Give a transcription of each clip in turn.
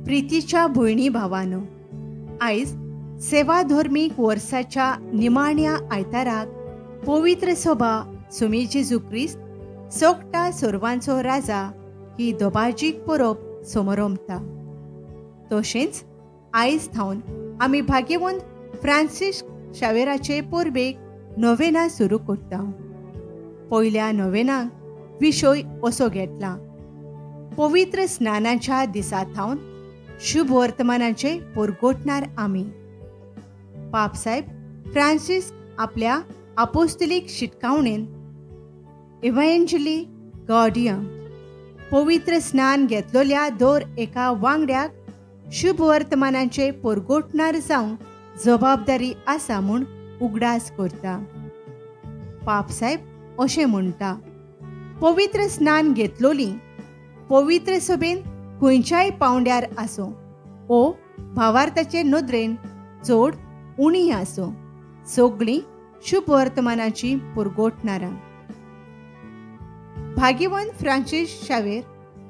प्रितीच्या भयणी भावानो, आयज सेवा धर्मीक वर्साच्या निमाण्या आयताराक पवित्र सभा सुमी जेजू क्रिस्त सोगटा सर्वांचो राजा ही दोबाजीक परब समोरमता. तशेंच आयज थावन आमी भाग्यवंत फ्रांसीस शावेराचे परबेक नोवेना सुरू करता. पयल्या नोवेनाक विशय असो घेतला: पवित्र स्नानाच्या दिसा थावन शुभ वर्तमानाचे परगोटणार आमी. पापसाहेब फ्रांसीस आपल्या आपोस्तलीक शिटकावणेन इव्हँजली गॉडियम पवित्र स्नान घेतलेल्या दर एका वांगड्याक शुभ वर्तमानाचे परगोटणार जावंक जबाबदारी आसा म्हूण उगडास करता. पापसाहेब अशें म्हणटा: पवित्र स्नान घेतलोली पवित्र सभेन खंयच्याय पावंड्यार आसूं ओ भावार्थाचे नदरेन चड उणी आसूं, सगळीं शुभ वर्तमानाची परगोटणारां. भाग्यवंत फ्रांसीस शावेर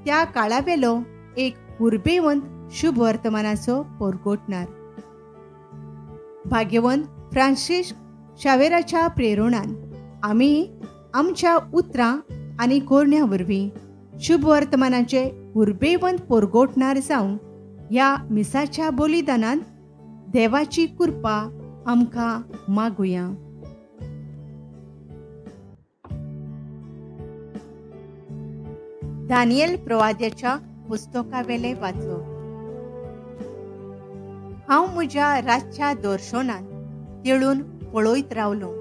त्या काळावेलो एक उर्बेवंत शुभ वर्तमानाचो परगोटणार. भाग्यवंत फ्रांसीस शावेराच्या प्रेरणान आमी आमच्या उतरां आनी कोरण्या वरवीं शुभ वर्तमानाचे उर्बेवंत परगोटणार जावंक ह्या मिसाच्या बलिदानान देवाची कृपा आमकां मागुया. दानियेल प्रवाद्याच्या पुस्तकावेले वाचप. हांव म्हज्या रातच्या दर्शनान तेळून पळयत रावलो,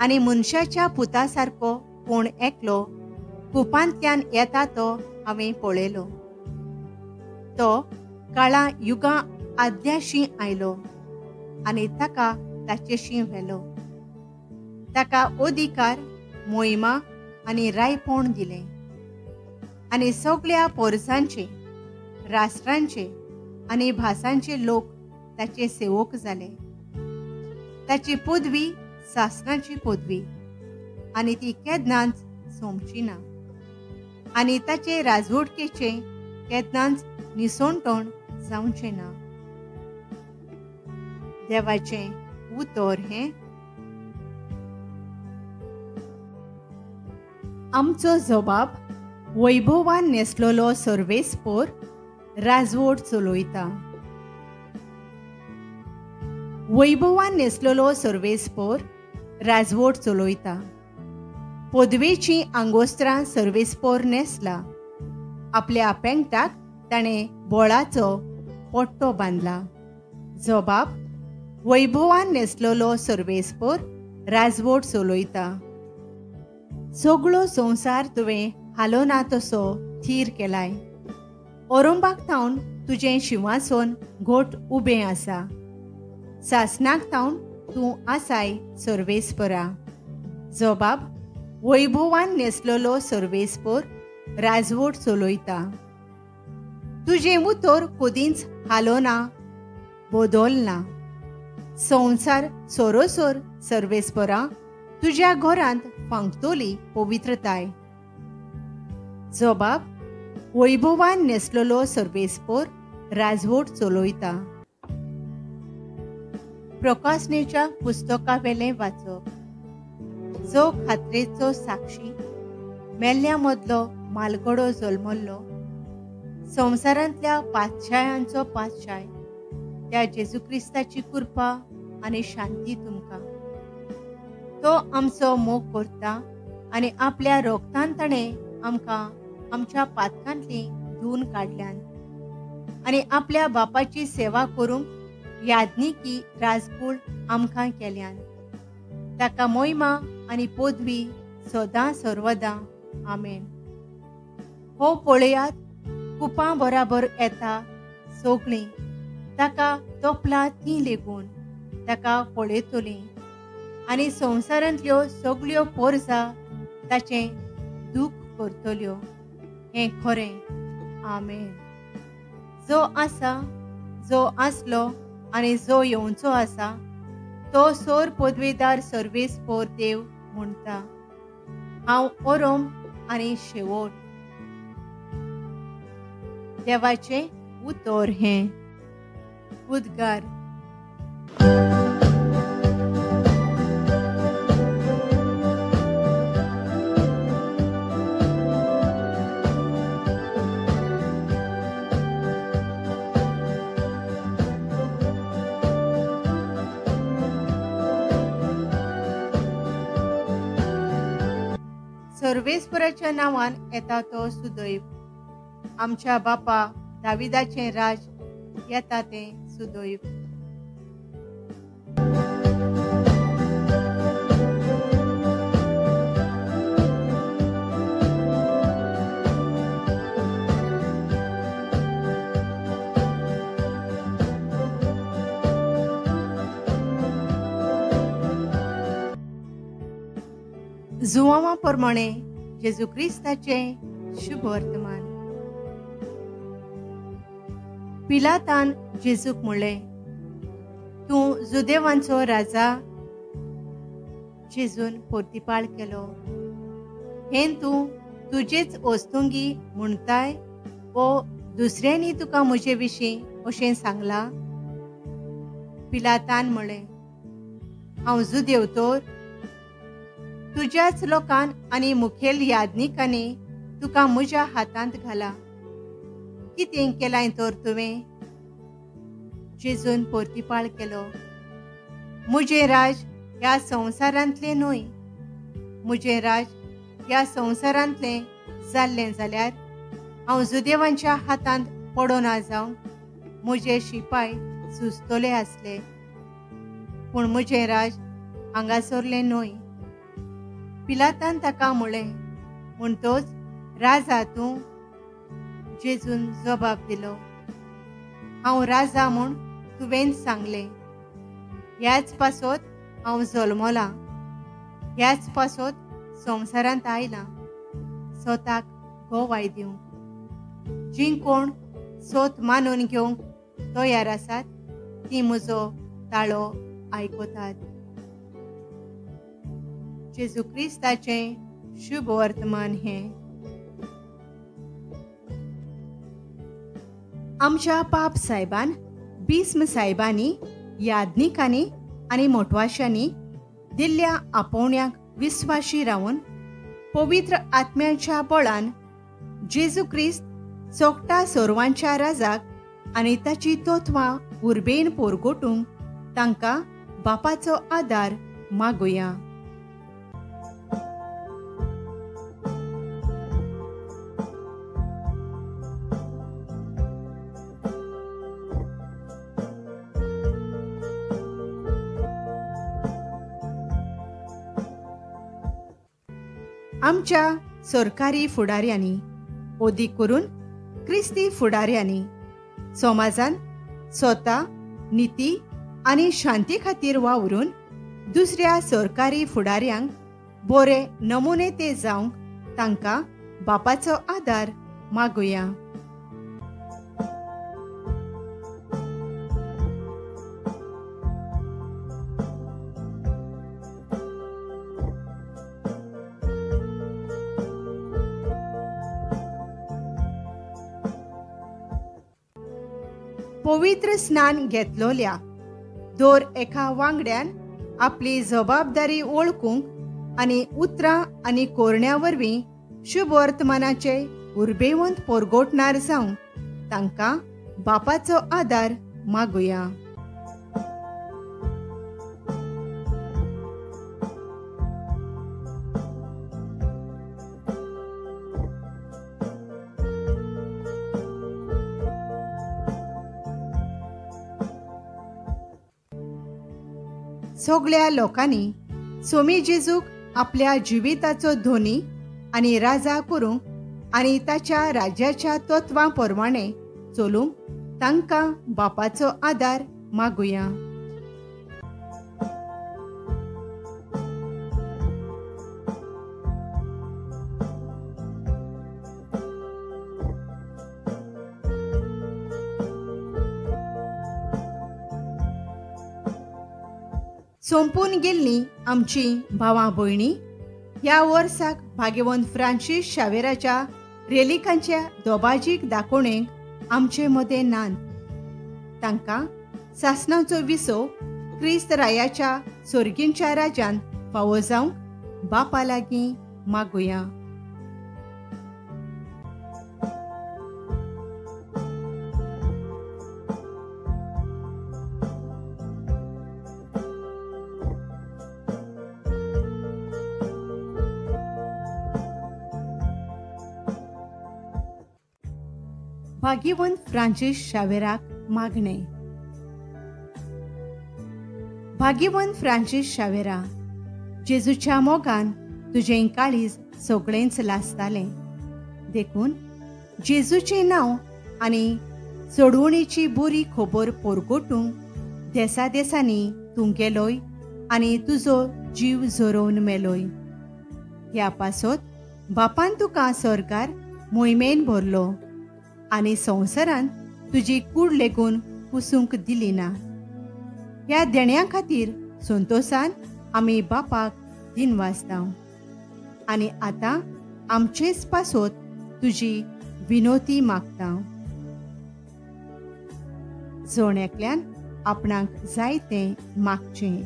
आनी मनशाच्या पुता सारको कोण एकलो कुपांतल्यान येता तो हांवें पळयलो. तो काळा युगां आदल्याशी आयलो, आनी ताका ताचेशी व्हेलो. ताका अधिकार, मोहिमा आनी रायपण दिलें, आनी सगळ्या पोरसांचे, राष्ट्रांचे आनी भासांचे लोक ताचे सेवक जाले. ताची पदवी सासणाची पदवी, आनी ती केन्नाच सोंपची ना, आनी ताचे राजवटकेचे केन्नाच निसोंटण जावचें ना. देवाचें उतर हें: आमचो जबाब वैभवान नेसलोलो सर्वेस्पर राजवट चलयता. वैभवान नेसलोलो सर्वेस्पर राजवट चलयता. पदवेची आंगोस्त्रां सर्वेस्पर नेसला. आपल्या पेंगटाक ताणें बोळाचो पट्टो बांदला. जबाब: वैभवान नेसलोलो सर्वेस्पर राजवट चलयता. सगळो संवसार तुवें हालोना तसो थीर केलाय. ओरंबाक थावन तुजें शिंवासन घोट उबें आसा. सासणाक थावन तूं आसाय सर्वेस्परा. जबाब: वैभवान नेसलोलो सर्वेस्पर राजवट चलयता. तुजें उतर कदींच हालोना, बदलना. संवसार सोरोसोर सर्वेस्परा तुज्या घरांत फांकतली पवित्रताय. जबाब: वैभवान नेसलोलो सर्वेस्पर राजवट चलयता. प्रकाशनेच्या पुस्तकावेलें वाचप. जो खात्रेचो साक्षी, मेल्ल्या मदलो मालगडो जल्मल्लो, संवसारांतल्या पातशायांचो पातशाय, त्या जेजू क्रिस्ताची कृपा आनी शांती तुमकां. तो आमचो मोग करता आनी आपल्या रोगतान ताणें आमकां आमच्या पातकांतली धुवन काडल्यान, आनी आपल्या बापाची सेवा करूंक याज्ञिकी राजकुळ आमकां केल्यान. ताका मोहिमा आनी पदवी सदां सर्वदा. आमेन. हो पळयात, कुपां बराबर येता सगळीं. ताका तोपला ती लेगून ताका पळयतलीं, आनी संवसारांतल्यो सगळ्यो पोरसां ताचें दूख करतल्यो. हें खरें. आमेन. जो आसा, जो आसलो आनी जो येवचो आसा, तो सोर पदवेदार सर्वेस्पर देव म्हणटा: हांव ओरोम आनी शेवट. देवाचें उतर हें उद्गार. सर्वेस्पराच्या नांवान येता तो सुदैव. आमच्या बापा दाविदाचें राज येता तें सुदैव. जुवांवा प्रमाणे जेजू क्रिस्ताचें शुभ वर्तमान. पिलातान जेजूक म्हणलें, तूं जुदेवांचो राजा? जेजून परतिपाळ केलो, हें तूं तुजेच ओस्तुंगी म्हणटाय वो दुसऱ्यांनी तुका म्हजे विशीं अशें सांगलां? पिलातान म्हणलें, हांव जुदेव तर? तुज्याच लोकान आनी मुखेल याजनिकांनी तुका म्हज्या हातांत घाला. कितें केलाय तर तुवें? जेजून परतिपाळ केलो, म्हजें राज ह्या संवसारांतलें न्हय. म्हजें राज ह्या संवसारांतलें जाल्लें जाल्यार हांव जुदेवांच्या हातांत पडोना जावं म्हजे शिपाय झुजतले आसले. पूण म्हजें राज हांगासरलें न्हय. पिलातान ताका म्हणलें, म्हणटोच राजा तूं? जेजून जबाब दिलो, हांव राजा म्हूण तुवें सांगलें. ह्याच पासत हांव जल्मलां, ह्याच पासत संवसारांत आयलां, स्वताक गोवाय दिवंक. जीं कोण स्वत मानून घेवंक तयार आसात तीं म्हजो ताळो आयकतात. जेजू क्रिस्ताचें शुभ वर्तमान हें. आमच्या पाप साहेबान, बिस्म साहेबांनी, याजनिकांनी आनी मोटवाशांनी दिल्ल्या आपोवण्याक विस्वाशी रावन पवित्र आत्म्याच्या बळान जेजू क्रिस्त सोगटा सोर्वांच्या राजाक आनी ताची तोत्वां उर्बेन पोरगोटूंक तांकां बापाचो आदार मागुया. आमच्या सरकारी फुडाऱ्यांनी, ओदीक करून क्रिस्ती फुडाऱ्यांनी समाजान स्वता निती आनी शांती खातीर वावरून दुसऱ्या सरकारी फुडाऱ्यांक बरे नमुने ते जावंक तांकां बापाचो आदार मागुया. पवित्र स्नान घेतलोल्या दर एका वांगड्यान आपली जबाबदारी ओळखूंक आनी उतरां आनी कोरण्या वरवीं शुभ वर्तमानाचे उर्बेवंत पोरगोटणार जावंक तांकां बापाचो आदार मागुया. सगळ्या लोकांनी सोमी जेजूक आपल्या जिविताचो धोनी आनी राजा करूंक आनी ताच्या राज्याच्या तत्वां प्रमाणे चलूंक तांकां बापाचो आदार मागुया. संपून गेल्लीं आमची भावां भयणी ह्या वर्साक भाग्यवंत फ्रांसीस शावेराच्या रेलिकांच्या दोबाजीक दाखोवणेक आमचे मदें नात. तांकां सासणांचो विसो क्रिस्त रायाच्या सोर्गींच्या राज्यान फावो जावंक बापा लागीं मागुया. भाग्यवंत फ्रांसीस शावेराक मागणे. भाग्यवंत फ्रांसीस शावेरा, जेजूच्या मोगान तुजें काळीज सगळेंच लासतालें. देखून जेजूचें नांव आनी सोडवणेची बरी खबर परगटूंक देसा देसांनी तूं गेलोय आनी तुजो जीव झरोवन मेलोय. ह्या पासत बापान तुका सरकार मोहिमेन भरलो आनी संवसारान तुजी कूड लेगून पुसूंक दिली ना. ह्या देण्या खातीर संतोशान आमी बापाक दिनवासतां. आनी आतां आमचेच पासत तुजी विनोती मागता. जोण आपणाक जाय तें मागचें.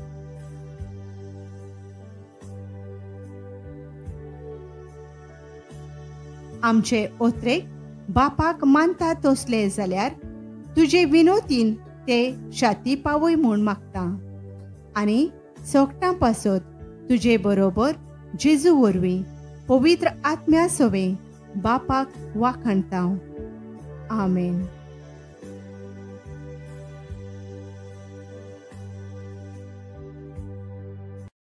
आमचे ओत्रेक बापाक मानता तसले जाल्यार तुजे विनोतीन ते शाती पावय म्हूण मागता. आनी सोगटां पासत तुजे बरोबर जेजू वरवीं पवित्र आत्म्या सोवे बापाक वाखणता. आमेन.